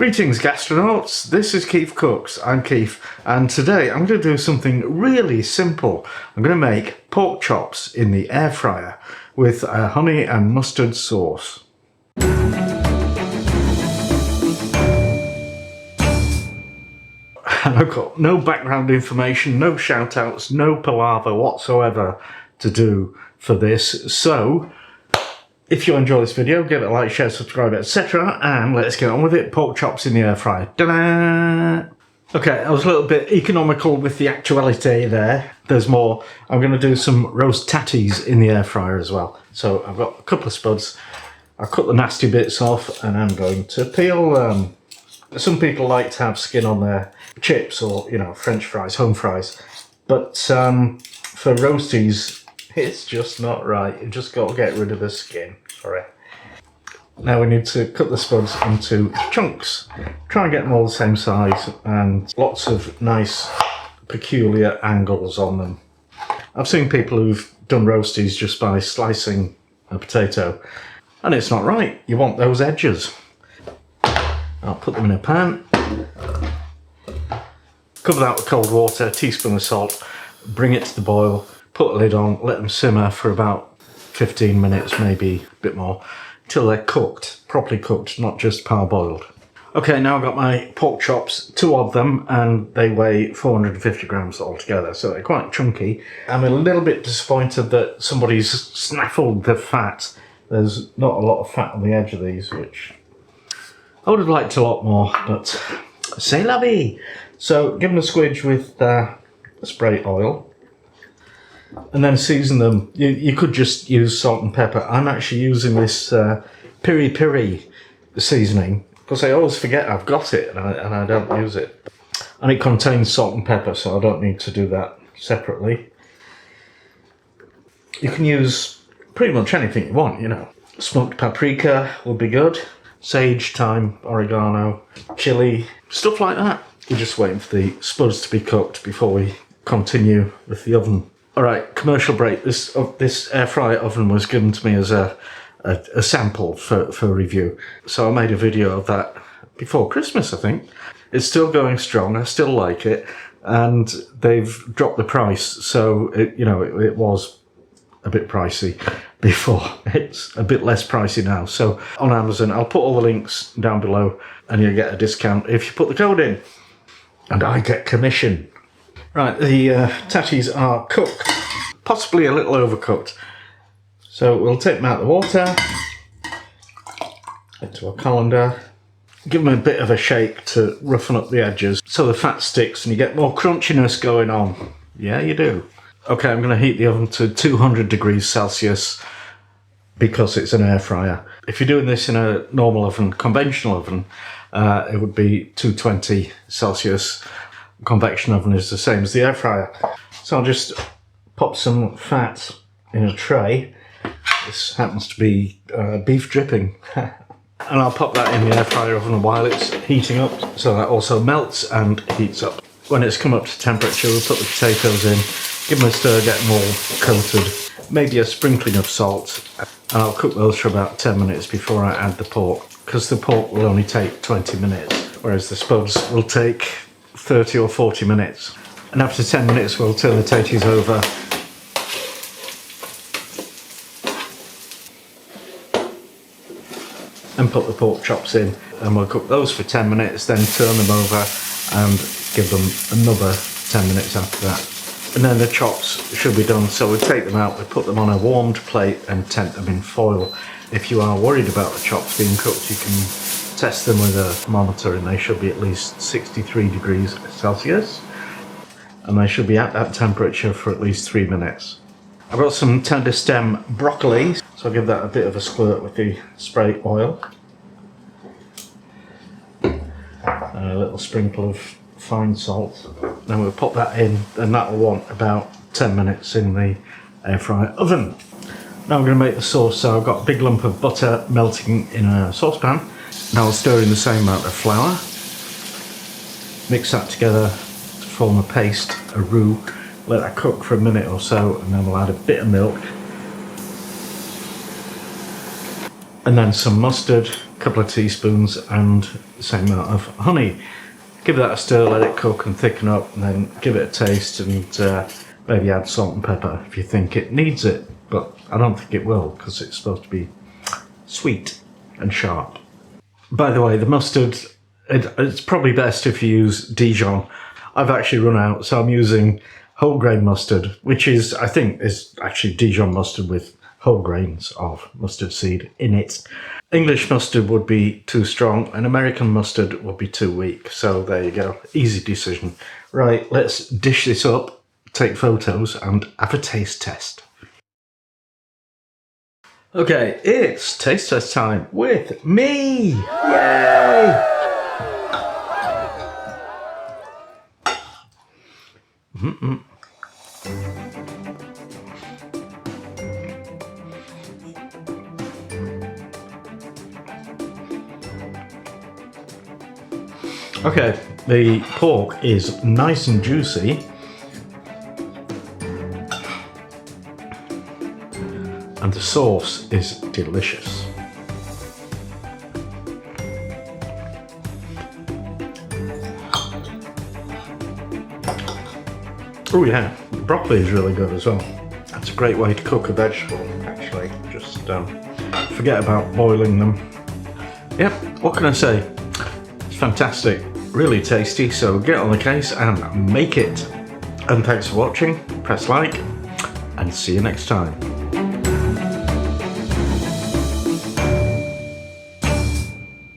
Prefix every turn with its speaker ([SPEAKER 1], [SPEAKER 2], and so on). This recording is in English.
[SPEAKER 1] Greetings gastronauts, this is KeefCooks, I'm Keef, and today I'm going to do something really simple. I'm going to make pork chops in the air fryer with a honey and mustard sauce. And I've got no background information, no shout outs, no palaver whatsoever to do for this, so if you enjoy this video, give it a like, share, subscribe, etc. And let's get on with it. Pork chops in the air fryer. Ta-da! Okay, I was a little bit economical with the actuality there. There's more. I'm going to do some roast tatties in the air fryer as well. So I've got a couple of spuds. I'll cut the nasty bits off and I'm going to peel. Some people like to have skin on their chips or, you know, French fries, home fries. But for roasties, it's just not right. You just got to get rid of the skin. Sorry. Now we need to cut the spuds into chunks. Try and get them all the same size and lots of nice peculiar angles on them. I've seen people who've done roasties just by slicing a potato and it's not right. You want those edges. I'll put them in a pan. Cover that with cold water, a teaspoon of salt, bring it to the boil. Put a lid on, let them simmer for about 15 minutes, maybe a bit more, till they're cooked, properly cooked, not just parboiled. Okay, now I've got my pork chops, 2 of them, and they weigh 450 grams altogether, so they're quite chunky. I'm a little bit disappointed that somebody's snaffled the fat. There's not a lot of fat on the edge of these, which I would have liked a lot more, but c'est la vie. So give them a squidge with spray oil. And then season them. You could just use salt and pepper. I'm actually using this piri piri seasoning because I always forget I've got it and I don't use it. And it contains salt and pepper, so I don't need to do that separately. You can use pretty much anything you want, you know. Smoked paprika would be good. Sage, thyme, oregano, chili, stuff like that. We're just waiting for the spuds to be cooked before we continue with the oven. Alright, commercial break. This air fryer oven was given to me as a sample for review. So I made a video of that before Christmas, I think. It's still going strong, I still like it, and they've dropped the price, so it was a bit pricey before. It's a bit less pricey now. So on Amazon, I'll put all the links down below and you'll get a discount if you put the code in. And I get commission. Right, the tatties are cooked, possibly a little overcooked. So we'll take them out of the water, into a colander, give them a bit of a shake to roughen up the edges so the fat sticks and you get more crunchiness going on. Yeah, you do. Okay, I'm going to heat the oven to 200 degrees Celsius because it's an air fryer. If you're doing this in a normal oven, conventional oven, it would be 220 Celsius. Convection oven is the same as the air fryer. So I'll just pop some fat in a tray. This happens to be beef dripping. And I'll pop that in the air fryer oven while it's heating up, so that also melts and heats up. When it's come up to temperature, we'll put the potatoes in, give them a stir, get them all coated, maybe a sprinkling of salt, and I'll cook those for about 10 minutes before I add the pork, because the pork will only take 20 minutes, whereas the spuds will take 30 or 40 minutes. And after 10 minutes we'll turn the tatties over and put the pork chops in, and we'll cook those for 10 minutes, then turn them over and give them another 10 minutes after that. And then the chops should be done, so we take them out, we put them on a warmed plate and tent them in foil. If you are worried about the chops being cooked, you can test them with a thermometer and they should be at least 63 degrees Celsius. And they should be at that temperature for at least 3 minutes. I've got some Tenderstem Broccoli, so I'll give that a bit of a squirt with the spray oil. And a little sprinkle of fine salt. Then we'll pop that in, and that will want about 10 minutes in the air fryer oven. Now I'm going to make the sauce, so I've got a big lump of butter melting in a saucepan. Now I'll stir in the same amount of flour, mix that together to form a paste, a roux, let that cook for a minute or so, and then we'll add a bit of milk, and then some mustard, couple of teaspoons, and the same amount of honey. Give that a stir, let it cook and thicken up, and then give it a taste, and maybe add salt and pepper if you think it needs it. But I don't think it will, because it's supposed to be sweet and sharp. By the way, the mustard, it's probably best if you use Dijon. I've actually run out, so I'm using whole grain mustard, which is, I think, is actually Dijon mustard with whole grains of mustard seed in it. English mustard would be too strong, and American mustard would be too weak. So there you go, easy decision. Right, let's dish this up, take photos, and have a taste test. Okay, it's taste test time with me! Yay! Okay, the pork is nice and juicy, and the sauce is delicious. Oh yeah, broccoli is really good as well. That's a great way to cook a vegetable, actually. Just forget about boiling them. Yep, what can I say? It's fantastic, really tasty, so get on the case and make it. And thanks for watching, press like, and see you next time.